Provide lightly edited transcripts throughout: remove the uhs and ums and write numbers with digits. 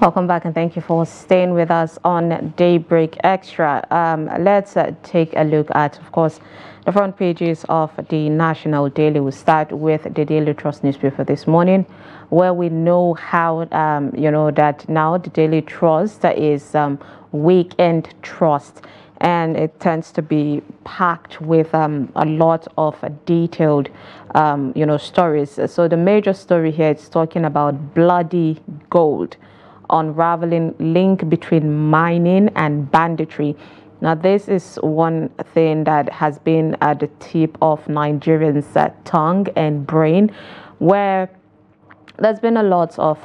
Welcome back and thank you for staying with us on Daybreak Extra. Let's take a look at, of course, the front pages of the National Daily. We'll start with the Daily Trust newspaper this morning, where we know how, that now the Daily Trust is weekend trust. And it tends to be packed with a lot of detailed, stories. So the major story here is talking about bloody gold, unraveling link between mining and banditry. Now, this is one thing that has been at the tip of Nigerians' tongue and brain, where there's been a lot of,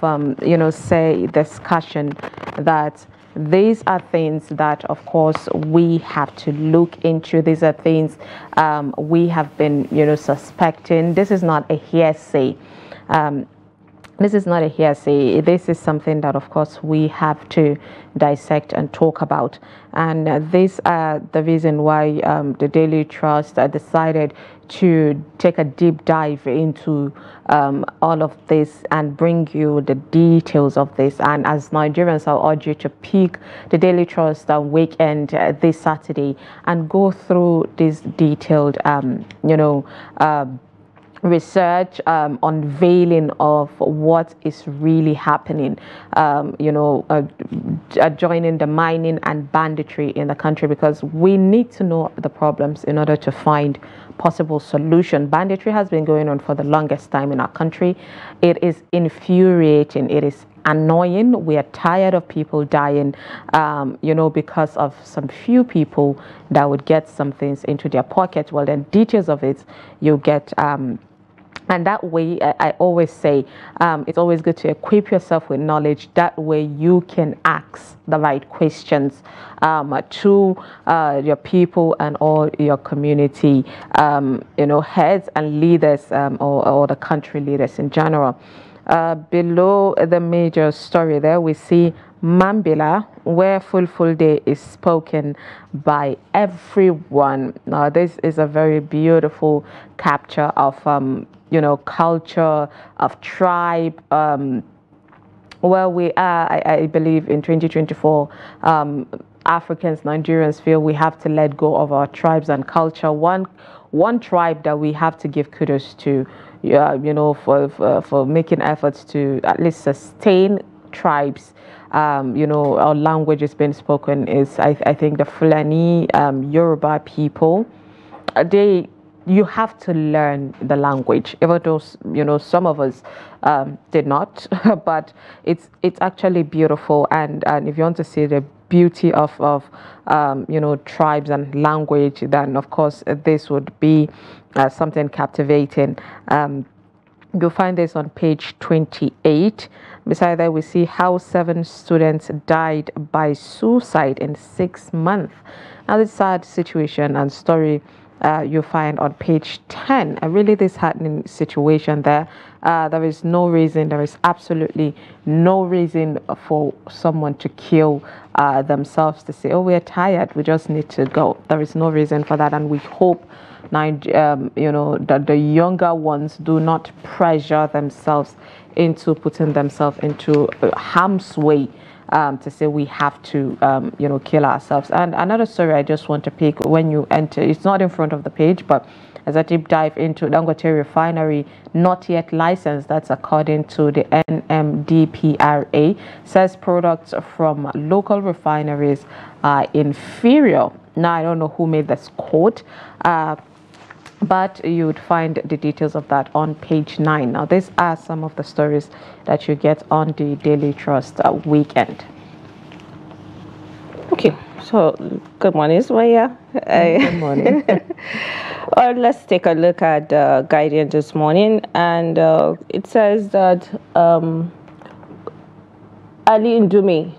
discussion that these are things that, of course, we have to look into. These are things we have been, suspecting. This is not a hearsay. This is not a hearsay. This is something that, of course, we have to dissect and talk about. And these are the reason why the Daily Trust decided to take a deep dive into all of this and bring you the details of this. And as Nigerians, I'll urge you to pick the Daily Trust weekend this Saturday and go through this detailed, research, unveiling of what is really happening, joining the mining and banditry in the country, because we need to know the problems in order to find possible solution. Banditry has been going on for the longest time in our country. It is infuriating. It is annoying. We are tired of people dying, because of some few people that would get some things into their pockets. Well, then details of it, you get, and that way, I always say, it's always good to equip yourself with knowledge. That way you can ask the right questions to your people and all your community, heads and leaders, or the country leaders in general. Below the major story there, we see Mambila, where full day is spoken by everyone. Now, this is a very beautiful capture of, culture, of tribe, where we are. I believe in 2024, Africans, Nigerians feel we have to let go of our tribes and culture. One tribe that we have to give kudos to, for making efforts to at least sustain tribes, our language is being spoken, is I think the Fulani Yoruba people. You have to learn the language, even though some of us did not. But it's actually beautiful, and if you want to see the beauty of tribes and language, then of course this would be something captivating. You'll find this on page 28. Beside that, we see how 7 students died by suicide in 6 months. Now, this sad situation and story you'll find on page 10. Really disheartening situation there. There is no reason, there is absolutely no reason for someone to kill themselves, to say, oh, we're tired, we just need to go. There is no reason for that, and we hope that the younger ones do not pressure themselves into putting themselves into harm's way, to say we have to kill ourselves. And another story I just want to pick, when you enter, it's not in front of the page, but as a deep dive into Dangote refinery, not yet licensed. That's according to the NMDPRA. Says products from local refineries are inferior. Now, I don't know who made this quote, but you would find the details of that on page 9. Now, these are some of the stories that you get on the Daily Trust weekend. Okay, so good morning, Swaya. Good morning. Let's take a look at Guardian this morning, and it says that Ali Ndumi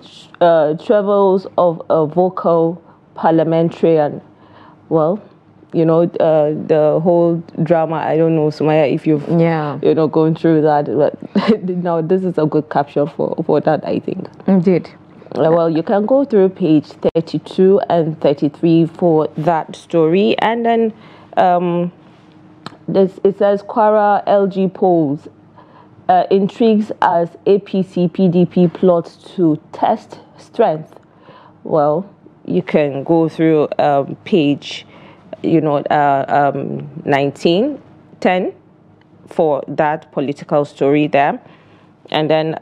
travels of a vocal parliamentarian. Well, the whole drama, I don't know, Sumaya, if you've gone through that, but now this is a good caption for that, I think. Indeed. Well, you can go through page 32 and 33 for that story, and then it says Kwara LG polls intrigues as APC PDP plots to test strength. Well, you can go through page, 1910 for that political story there. And then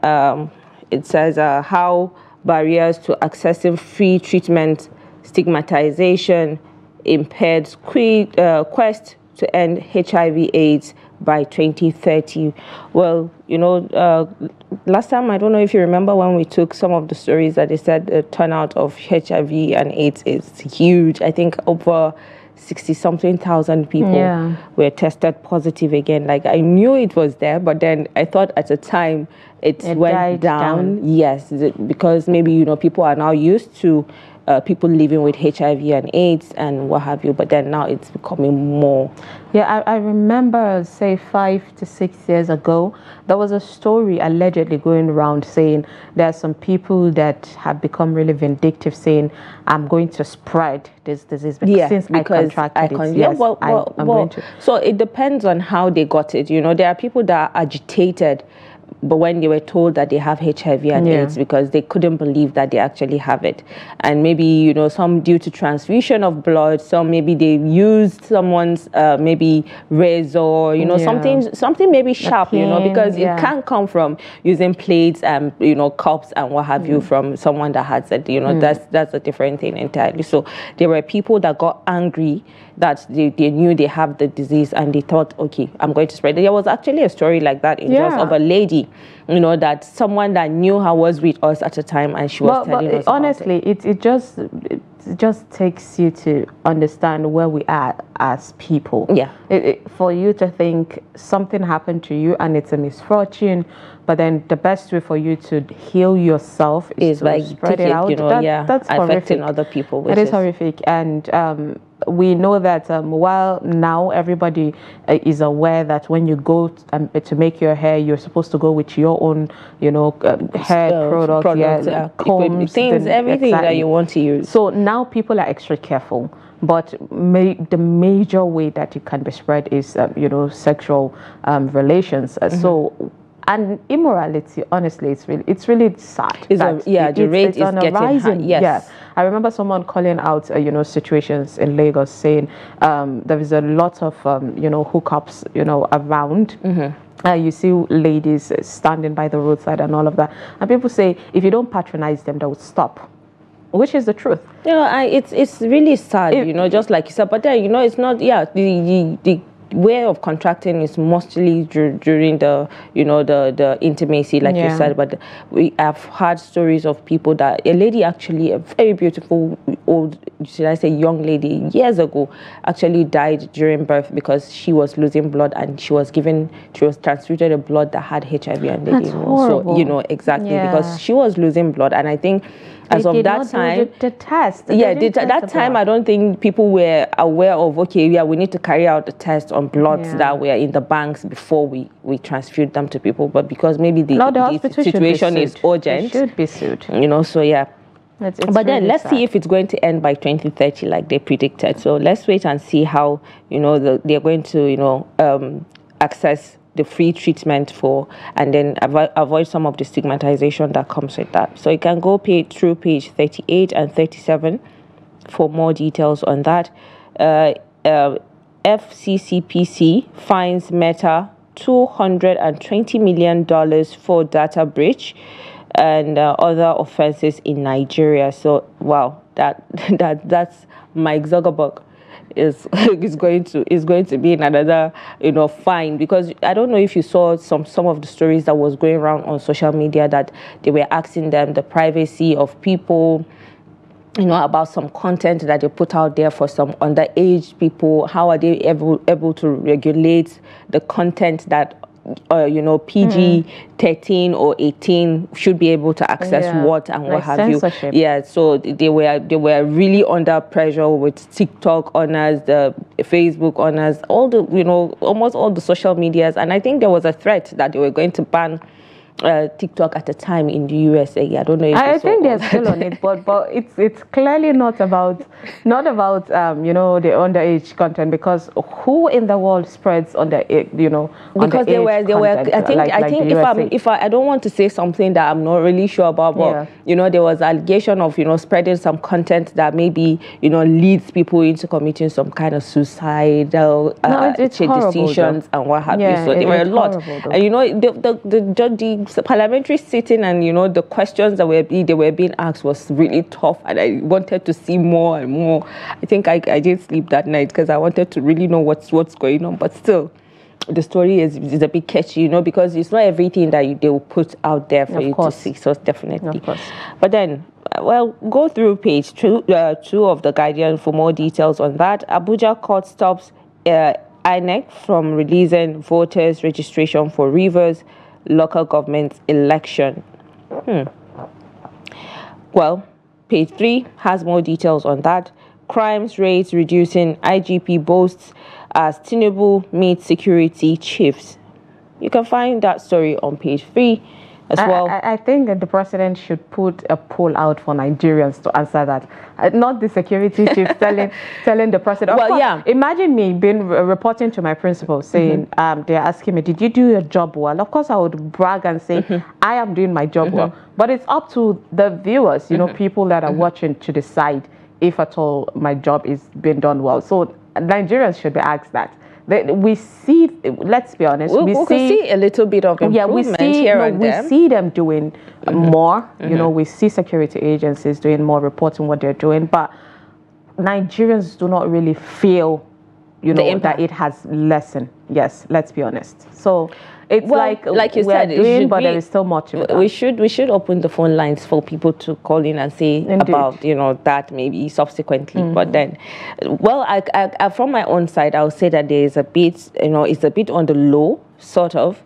it says how barriers to accessing free treatment, stigmatization, impaired quest to end HIV/AIDS by 2030. Well, last time, I don't know if you remember when we took some of the stories that they said the turnout of HIV and AIDS is huge. I think over 60-something thousand people were tested positive again. Like, I knew it was there, but then I thought at the time it went down. Yes, because maybe, people are now used to people living with HIV and AIDS and what have you, but then now it's becoming more. Yeah, I remember, say, 5 to 6 years ago, there was a story allegedly going around saying there are some people that have become really vindictive, saying, I'm going to spread this disease since I contracted it. Yes, I'm going to. So it depends on how they got it. There are people that are agitated, but when they were told that they have HIV and AIDS, because they couldn't believe that they actually have it. And maybe, some due to transfusion of blood, some maybe they used someone's maybe razor, something maybe sharp, because it can't come from using plates and, cups and what have you from someone that has it. That's a different thing entirely. So there were people that got angry that they knew they have the disease and they thought, okay, I'm going to spread it. There was actually a story like that in Jos of a lady, that someone that knew her was with us at the time, and she was telling us honestly, it just takes you to understand where we are as people. Yeah. For you to think something happened to you and it's a misfortune, but then the best way for you to heal yourself is to spread it out. That's affecting other people. It is horrific. And we know that while now everybody is aware that when you go to make your hair, you're supposed to go with your own, hair products, combs, things, everything that you want to use. So now people are extra careful. But the major way that it can be spread is, sexual relations. So. And immorality, honestly, it's really sad. The rate is getting high. Yes. Yeah. I remember someone calling out, situations in Lagos, saying there is a lot of, hookups, around. You see ladies standing by the roadside and all of that. And people say, if you don't patronize them, they would stop. Which is the truth. It's really sad, just like you said. But then, it's not, the way of contracting is mostly during the the intimacy, like you said. But we have heard stories of people that a lady, actually a very beautiful old, should I say young lady, years ago actually died during birth because she was losing blood and she was transfuted a blood that had HIV and AIDS. So exactly, because she was losing blood. And I think as of that time, the test. That time I don't think people were aware of, we need to carry out the test on bloods that were in the banks before we transfute them to people. But because maybe the situation is urgent, they should be sued. So yeah. But then let's see if it's going to end by 2030 like they predicted. So let's wait and see how they're going to access the free treatment and then avoid some of the stigmatization that comes with that. So you can go through page 38 and 37 for more details on that. FCCPC fines Meta $220 million for data breach and other offenses in Nigeria. So wow, that's Mike Zuckerberg is going to be in another fine, because I don't know if you saw some of the stories that was going around on social media that they were asking them the privacy of people, about some content that they put out there for some underage people. How are they able to regulate the content that PG 13 or 18 should be able to access what and what have censorship. You. So they were really under pressure with TikTok owners, the Facebook owners, all the almost all the social medias, and I think there was a threat that they were going to ban TikTok at the time in the USA. I don't know if I think they're still on it, but it's clearly not about the underage content, because who in the world spreads because they were I think if I don't want to say something that I'm not really sure about, but there was allegation of spreading some content that maybe leads people into committing some kind of suicidal decisions and what have you. So there were a lot, and the parliamentary sitting and the questions that were being asked was really tough, and I wanted to see more and more. I think I didn't sleep that night because I wanted to really know what's going on. But still, the story is a bit catchy, because it's not everything that they will put out there for you to see. So definitely. Of course. But then, go through page 2 of The Guardian for more details on that. Abuja court stops INEC from releasing voters' registration for Rivers local government election. Well, page 3 has more details on that. Crimes rates reducing, IGP boasts as Tinubu meets security chiefs. You can find that story on page 3 as well. I think that the president should put a poll out for Nigerians to answer that. Not the security chief telling the president. Imagine me reporting to my principal saying, they're asking me, did you do your job well? Of course, I would brag and say, I am doing my job well. But it's up to the viewers, people that are watching to decide if at all my job is being done well. So Nigerians should be asked that. We see, let's be honest, we see a little bit of improvement here and there. We see them doing more. We see security agencies doing more, reporting what they're doing, but Nigerians do not really feel, that it has lessened. Yes, let's be honest. So it's like you said, but there is still much of that. We should open the phone lines for people to call in and say about that maybe subsequently. But then, I from my own side, I would say that there is a bit it's a bit on the low, sort of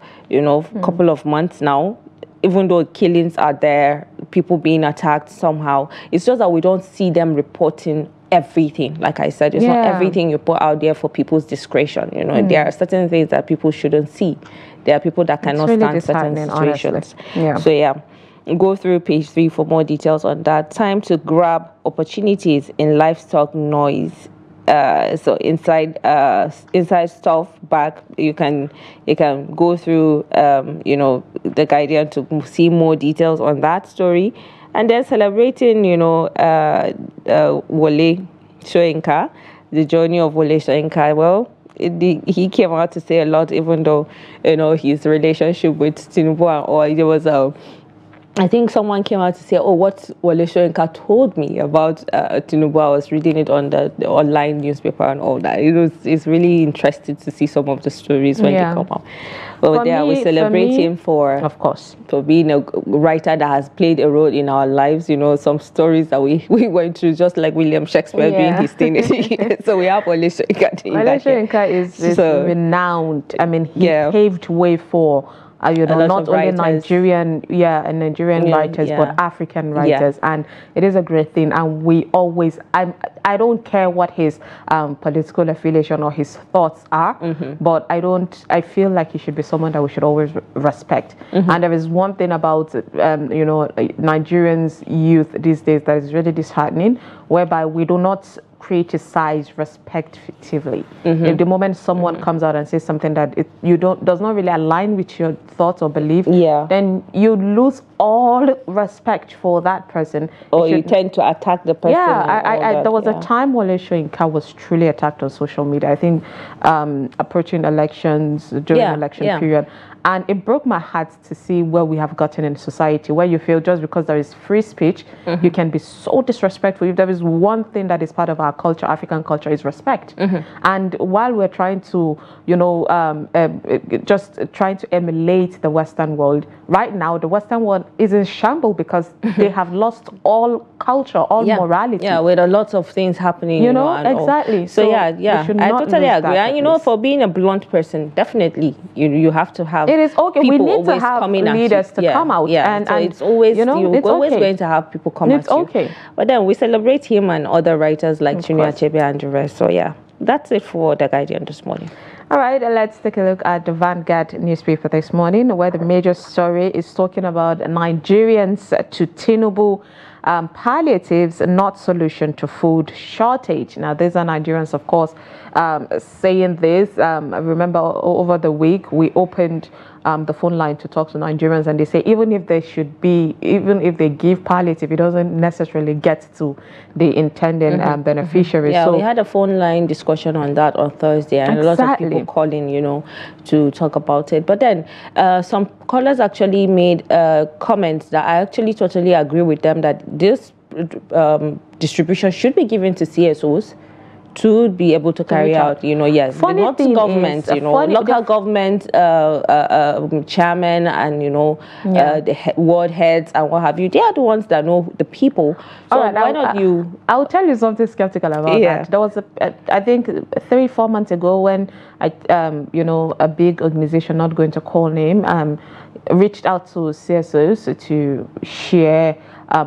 couple of months now. Even though killings are there, people being attacked somehow, it's just that we don't see them reporting everything. Like I said, it's not everything you put out there for people's discretion. There are certain things that people shouldn't see. There are people that cannot stand certain situations. So go through page 3 for more details on that. Time to grab opportunities in livestock noise. So inside stuff back, you can go through The Guardian to see more details on that story. And then celebrating Wole Soyinka, the journey of Wole Soyinka. Well, he came out to say a lot, even though his relationship with Tinubu or there was I think someone came out to say, what Wole Soyinka told me about Tinubu. I was reading it on the online newspaper and all that. It's really interesting to see some of the stories when they come out. But we celebrate him for being a writer that has played a role in our lives. Some stories that we went through, just like William Shakespeare doing his thing. So we have Wole Soyinka. Wole Soyinka is renowned. I mean, he paved way for not only Nigerian writers, but African writers, and it is a great thing. And we always, I don't care what his political affiliation or his thoughts are, but I feel like he should be someone that we should always respect. And there is one thing about Nigerians youth these days that is really disheartening, whereby we do not criticize respectively. If the moment someone comes out and says something that does not really align with your thoughts or belief, then you lose all respect for that person. Or you tend to attack the person. There was a time Wole Soyinka was truly attacked on social media. I think approaching elections, during election period. And it broke my heart to see where we have gotten in society, where you feel just because there is free speech, you can be so disrespectful. If there is one thing that is part of our culture, African culture, is respect. And while we're trying to, just trying to emulate the Western world, right now, the Western world is in shambles because they have lost all culture, all morality. Yeah, with a lot of things happening, exactly. So I totally agree. And, for being a blunt person, definitely, you have to have it is okay. We need to have leaders to come out. And it's always, you're always going to have people come at you. But then we celebrate him and other writers like Chinua Achebe and the rest. So that's it for The Guardian this morning. All right, let's take a look at the Vanguard newspaper this morning, where the major story is talking about Nigerians to Tinubu, palliatives, not solution to food shortage. Now, these are Nigerians, of course, saying this. I remember over the week, we opened the phone line to talk to Nigerians, and they say even if they give palliative, it doesn't necessarily get to the intended beneficiary. Yeah, so we had a phone line discussion on that on Thursday, and a lot of people calling, to talk about it. But then some callers actually made comments that I actually totally agree with them, that this distribution should be given to CSOs to be able to carry out, yes, not government, local government chairman and, the ward heads and what have you. They are the ones that know the people. So why not you? I'll tell you something skeptical about that. There was, I think, 3-4 months ago when, a big organization, not going to call name, reached out to CSOs to share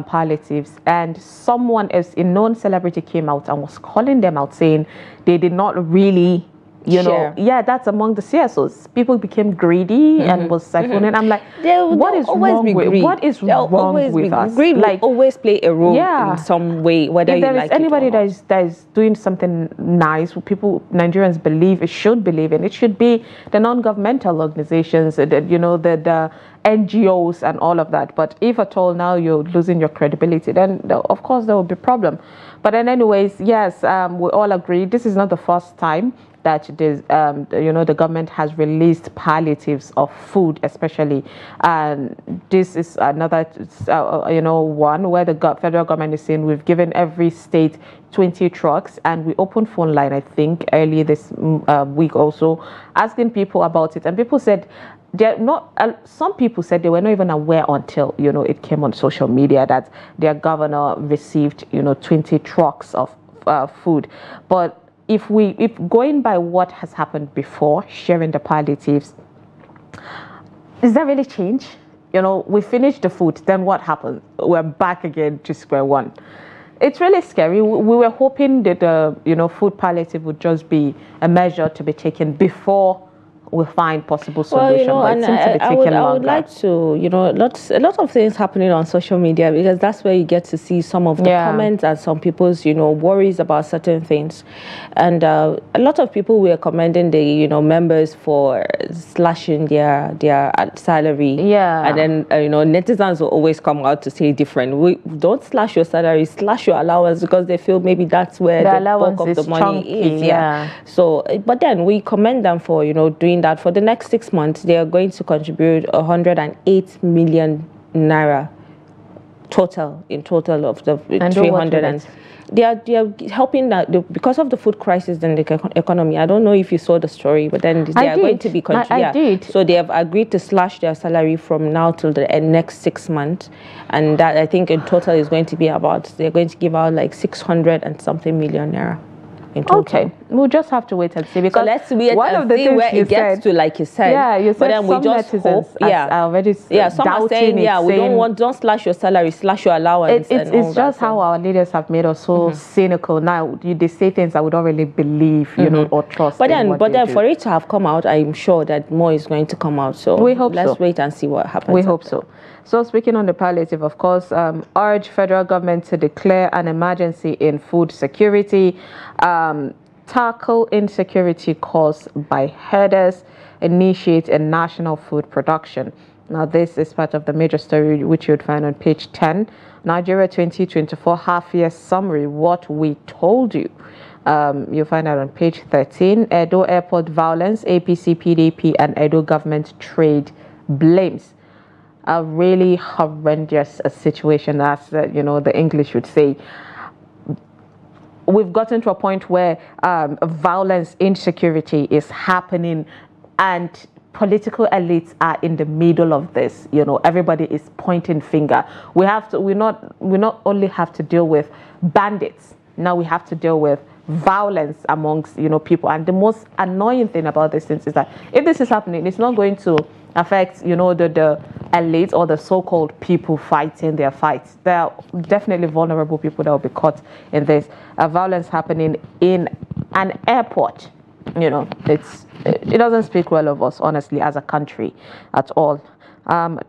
palliatives, and someone else, a known celebrity, came out and was calling them out, saying they did not really, that's among the CSOs. People became greedy and was siphoning. I'm like, what is wrong with us? Greed will always play a role in some way, whether if there is anybody that is doing something nice, Nigerians believe, should believe in, it should be the non-governmental organizations, the NGOs and all of that. But if at all now you're losing your credibility, then of course there will be a problem. But then anyways, yes, we all agree this is not the first time that the government has released palliatives of food, especially, and this is another one where the federal government is saying we've given every state 20 trucks, and we opened phone line, I think, early this week also, asking people about it, and people said they're not. Some people said they were not even aware until it came on social media that their governor received 20 trucks of food. But if going by what has happened before, sharing the palliatives, is that really change? We finished the food, then what happened? We're back again to square one. It's really scary. We were hoping that the food palliative would just be a measure to be taken before we find possible solution. But it seems to be taking longer. I would like to, a lot of things happening on social media, because that's where you get to see some of the comments and some people's, worries about certain things. And a lot of people were commending the, members for slashing their salary. Yeah. And then, netizens will always come out to say different. We don't slash your salary, slash your allowance, because they feel maybe that's where the bulk of the money is. Yeah. So, but then we commend them for, doing that. For the next 6 months, they are going to contribute 108 million naira total of the 300. And they are helping that because of the food crisis in the economy. I don't know if you saw the story, but then they are going to be I did. So they have agreed to slash their salary from now till the next 6 months, and that I think in total is going to be they're going to give out like 600 and something million naira. Okay, we'll just have to wait and see, because so let's wait and see where it gets to, like you said. Yeah, you said, but then we just hope. Are already some are saying, don't slash your salary, slash your allowance. It's just how our leaders have made us so cynical. Now they say things that we don't really believe, or trust. But then for it to have come out, I'm sure that more is going to come out. So we hope let's wait and see what happens. We hope so. So speaking on the palliative, of course, urge federal government to declare an emergency in food security, tackle insecurity caused by herders, initiate a national food production. Now, this is part of the major story which you would find on page 10, Nigeria 2024 half-year summary, what we told you. You'll find that on page 13, Edo airport violence, APC, PDP, and Edo government trade blames. A really horrendous situation, as the English would say. We've gotten to a point where violence, insecurity is happening, and political elites are in the middle of this. Everybody is pointing finger. We not only have to deal with bandits, now we have to deal with violence amongst people. And the most annoying thing about these things is that if this is happening, it's not going to affect the elite or the so-called people fighting their fights. There are definitely vulnerable people that will be caught in this violence happening in an airport. you know, it doesn't speak well of us, honestly, as a country at all.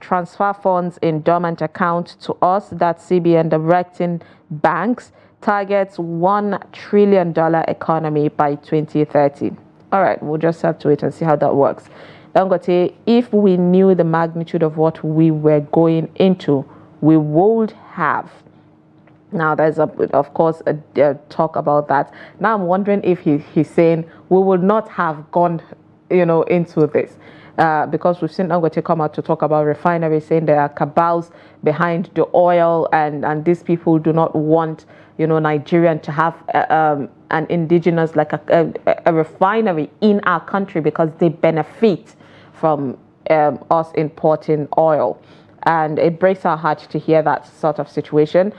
Transfer funds in dormant account to us, that's CBN directing banks, targets $1 trillion economy by 2030. All right, we'll just have to wait and see how that works. Dangote, if we knew the magnitude of what we were going into, we would have. Now, there's, of course, a talk about that. Now, I'm wondering if he's saying we would not have gone, you know, into this. Because we've seen Dangote come out to talk about refineries, saying there are cabals behind the oil, and these people do not want, you know, Nigerian to have an indigenous, like a refinery in our country because they benefit from us importing oil. And it breaks our heart to hear that sort of situation.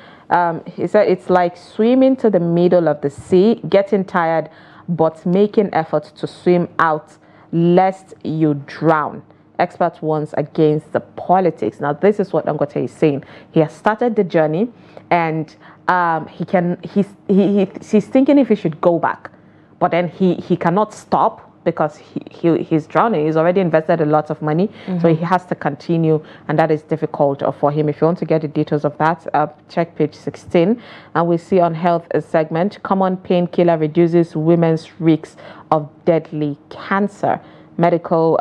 He said it's like swimming to the middle of the sea, getting tired, but making efforts to swim out lest you drown. Experts warns against the politics. Now, this is what Dangote is saying. He has started the journey, and he's thinking if he should go back, but then he cannot stop because he's drowning. He's already invested a lot of money, so he has to continue, and that is difficult for him. If you want to get the details of that, check page 16. And we see on health segment, common painkiller reduces women's risks of deadly cancer. Medical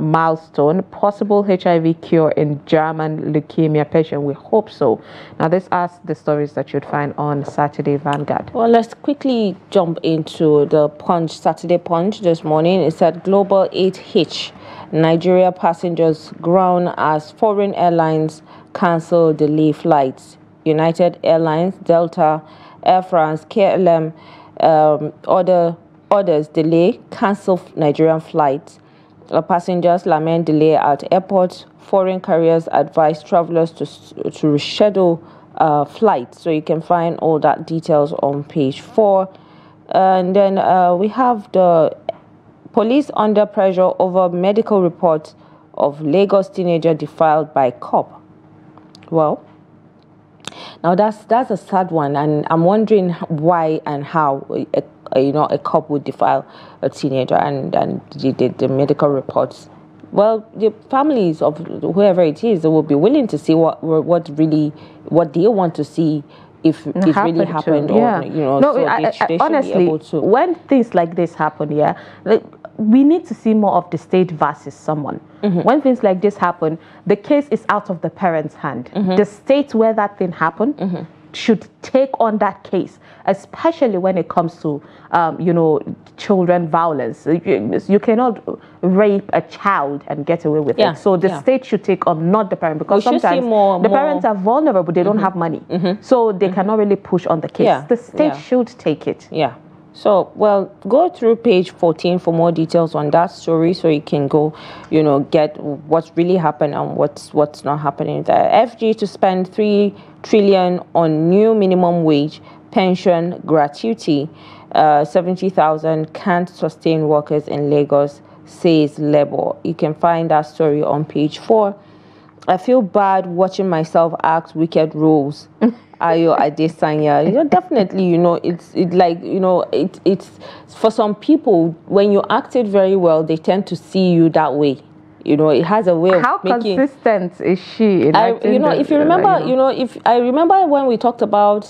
milestone, possible HIV cure in German leukemia patient. We hope so. Now, this are the stories that you'd find on Saturday Vanguard. Well, let's quickly jump into the Punch, Saturday Punch this morning. It said global 8H. Nigeria passengers ground as foreign airlines cancel delay flights. United Airlines, Delta, Air France, KLM, others delay, cancel Nigerian flights. Passengers lament delay at airports. Foreign carriers advise travelers to reschedule flights. So you can find all that details on page 4. And then we have the police under pressure over medical reports of Lagos teenager defiled by cop. Well, now that's a sad one, and I'm wondering why and how a cop would defile a teenager, and the medical reports. Well, the families of whoever it is, they will be willing to see what they want to see if it really happened, yeah. Or no, so they honestly, be able to. When things like this happen, like, we need to see more of the state versus someone. When things like this happen, the case is out of the parent's hand. The state where that thing happened should take on that case, especially when it comes to, children violence. You cannot rape a child and get away with it. So the state should take on, not the parent, because sometimes the parents are vulnerable. They don't have money, so they cannot really push on the case. The state should take it. So, well, go through page 14 for more details on that story, so you can go, get what's really happened and what's not happening there. FG to spend 3 trillion on new minimum wage, pension, gratuity. 70,000 can't sustain workers in Lagos, says Labour. You can find that story on page 4. I feel bad watching myself act wicked roles. Ayo Adesanya, definitely, it's for some people, when you acted very well, they tend to see you that way. It has a way of making. How consistent is she? If you remember, if I remember when we talked about,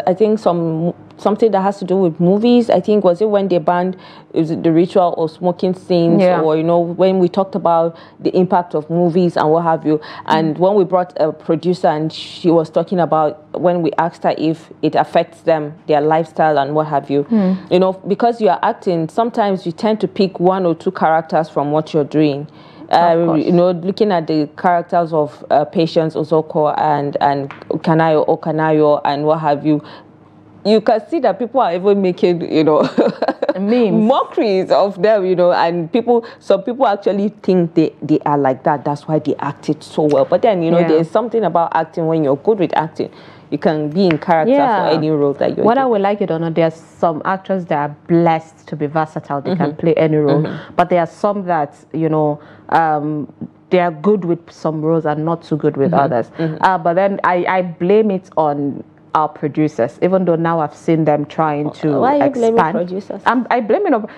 I think something that has to do with movies. I think was it when they banned the ritual of smoking scenes, or when we talked about the impact of movies and what have you. And when we brought a producer and she was talking about when we asked her if it affects them, their lifestyle and what have you. Because you are acting, sometimes you tend to pick 1 or 2 characters from what you're doing. Looking at the characters of Patience Osoko and Kanayo Okanayo and what have you, you can see that people are even making, memes, mockeries of them, and some people actually think they are like that. That's why they acted so well. But then, there's something about acting when you're good with acting. You can be in character for any role that you're Whether we like it or not, there's some actors that are blessed to be versatile. They can play any role. But there are some that, they are good with some roles and not so good with others. But then I blame it on our producers, even though now I've seen them trying to Why are you expand. blaming producers? I blame it on,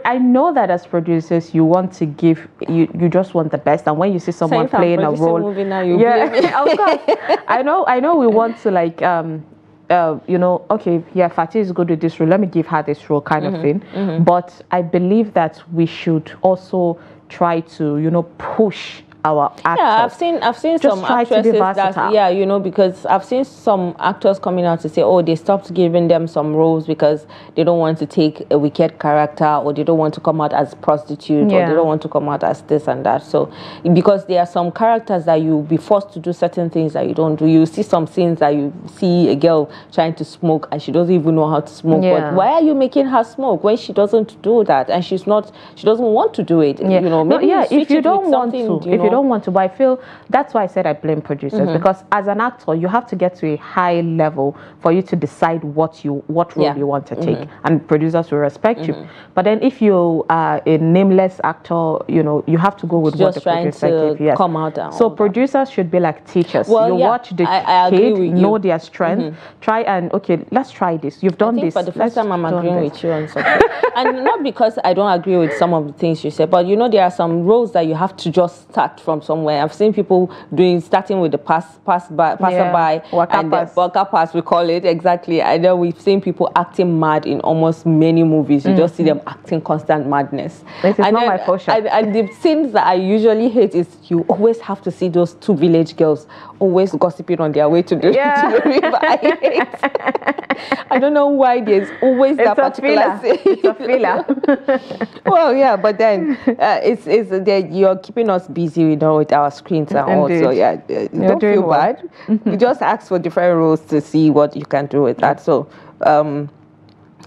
I know that as producers, you want to give, you just want the best, and when you see someone playing a role, movie now, you yeah, blame me. of course, I know we want to like, you know, okay, yeah, Fatih is good with this role, let me give her this role kind of thing. But I believe that we should also try to, you know, push our actors. Yeah, I've seen just some try actresses to be versatile. yeah, you know, because I've seen some actors coming out to say, oh, they stopped giving them some roles because they don't want to take a wicked character, or they don't want to come out as prostitute, or they don't want to come out as this and that. So because there are some characters that you'll be forced to do certain things that you don't do. You see some scenes that you see a girl trying to smoke and she doesn't even know how to smoke. But why are you making her smoke when she doesn't do that, and she doesn't want to do it? You know, maybe if you don't want to, you don't want to, but I feel that's why I said I blame producers, because as an actor you have to get to a high level for you to decide what role you want to take, and producers will respect you. But then if you are a nameless actor, you know, you have to go with what the producer gives. Come out so producers should be like teachers. You watch the kid, know their strength, try and okay, let's try this. You've done this. For the first time I'm agreeing with you on something. And not because I don't agree with some of the things you said, but you know, there are some roles that you have to just start from somewhere. I've seen people starting with the passerby, waka pass, we call it, exactly. I know we've seen people acting mad in almost many movies. You just see them acting constant madness. This is not my portion. And the scenes that I usually hate is you always have to see those two village girls always gossiping on their way to the river. I don't know why there's always that particular scene. It's a filler. Well, yeah, but then you're keeping us busy, you know, with our screens and all. So yeah, don't feel bad. You just ask for different roles to see what you can do with that. So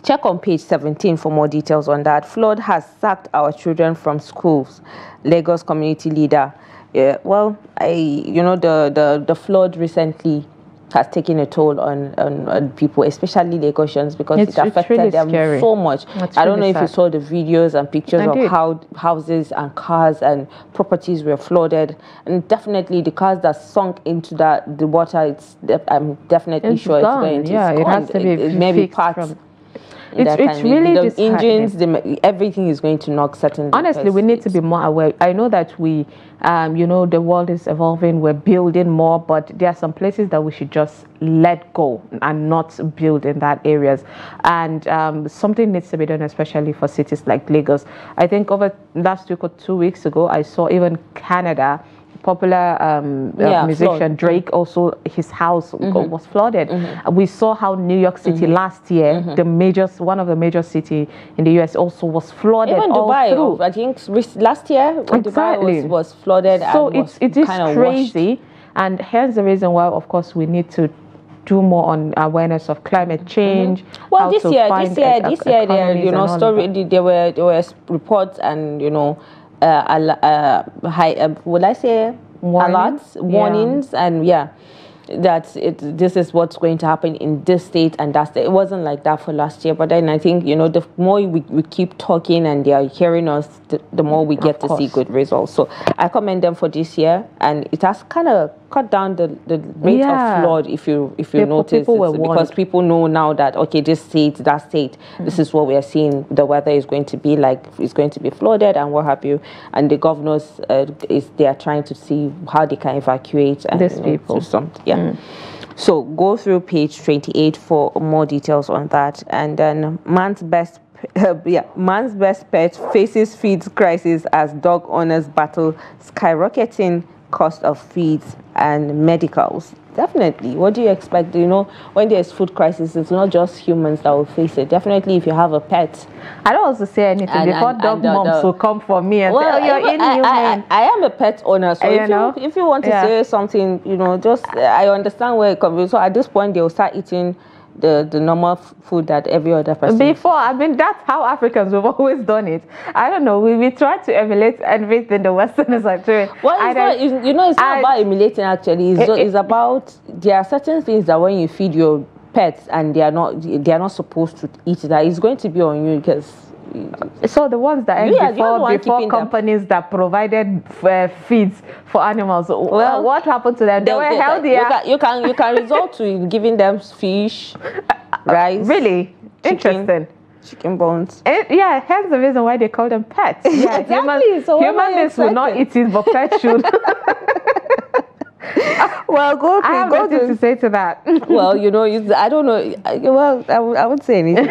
check on page 17 for more details on that. Flood has sacked our children from schools. Lagos community leader. Yeah, well, you know, the flood recently has taken a toll on people, especially Lagosians, because it affected really them so much. I don't know if you saw the videos and pictures of how houses and cars and properties were flooded, and definitely the cars that sunk into the water, I'm definitely sure it's going to it has to be maybe parts. It's really the engines, everything is going to knock certainly. Honestly, we need to be more aware. I know that we, you know, the world is evolving. We're building more, but there are some places that we should just let go and not build in that areas. And something needs to be done, especially for cities like Lagos. I think over last week or 2 weeks ago, I saw even Canada. Popular musician Drake, also his house was flooded. We saw how New York City last year, one of the major city in the US, also was flooded. Even Dubai, I think last year Dubai was flooded. So it is crazy, and here's the reason why, of course, we need to do more on awareness of climate change. Well, this year, there, you know, there were reports and, you know, would I say alerts, warnings, and that this is what's going to happen in this state and that state. It wasn't like that for last year, but then I think, you know, the more we keep talking and they are hearing us, the more we get to see good results. So I commend them for this year, and it has kind of cut down the rate of flood, if you notice, because people know now that, okay, this state, that state, this is what we are seeing. The weather is going to be like, it's going to be flooded and what have you. And the governors, they are trying to see how they can evacuate and these people. Do something. So go through page 28 for more details on that. And then man's best pet faces feeds crisis as dog owners battle skyrocketing cost of feeds and medicals. Definitely. What do you expect? You know, when there's food crisis, it's not just humans that will face it. Definitely, if you have a pet. I don't also say anything before dog moms will come for me and say, "Oh, you're inhuman." I am a pet owner, so if you want to say something, you know, just I understand where it comes from. So at this point, they will start eating the normal food that every other person. Before, I mean, that's how Africans have always done it. I don't know. We try to emulate everything the Westerners are doing. Well, it's not about emulating. Actually, it's about, there are certain things that when you feed your pets and they are not supposed to eat that, it's going to be on you, because So the ones that before companies that provided feeds for animals, well, what happened to them? They were healthier. You can resort to giving them fish, rice. Really? Interesting. Chicken bones. Yeah, hence the reason why they call them pets. Yeah, exactly. Human beings will not eat it, but pets should. Well, I have nothing to say to that. Well, I don't know. Well, I would say anything.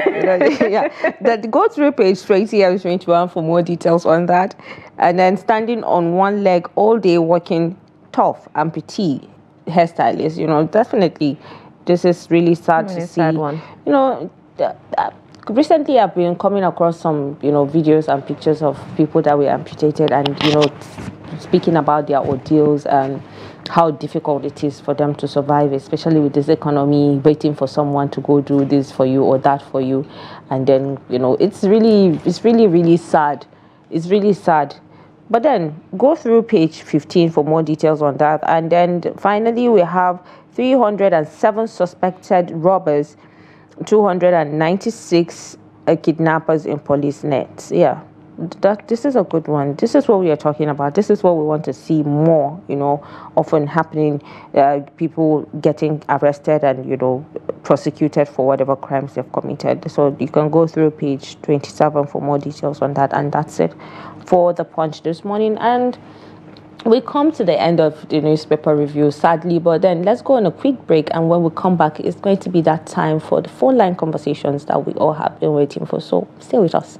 Yeah, go through page 20 and 21 for more details on that. And then standing on one leg all day, working tough, amputee hairstylist. Definitely, this is really sad to see. Sad one. Recently I've been coming across some videos and pictures of people that were amputated, and speaking about their ordeals and how difficult it is for them to survive, especially with this economy, waiting for someone to go do this for you or that for you. And then it's really sad. It's really sad. But then go through page 15 for more details on that. And then finally we have 307 suspected robbers, 296 kidnappers in police nets. Yeah, this is a good one. This is what we are talking about. This is what we want to see more, often happening. People getting arrested and, prosecuted for whatever crimes they've committed. So you can go through page 27 for more details on that. And that's it for the Punch this morning. And we come to the end of the newspaper review, sadly, but then let's go on a quick break. And when we come back, it's going to be that time for the phone line conversations that we all have been waiting for. So stay with us.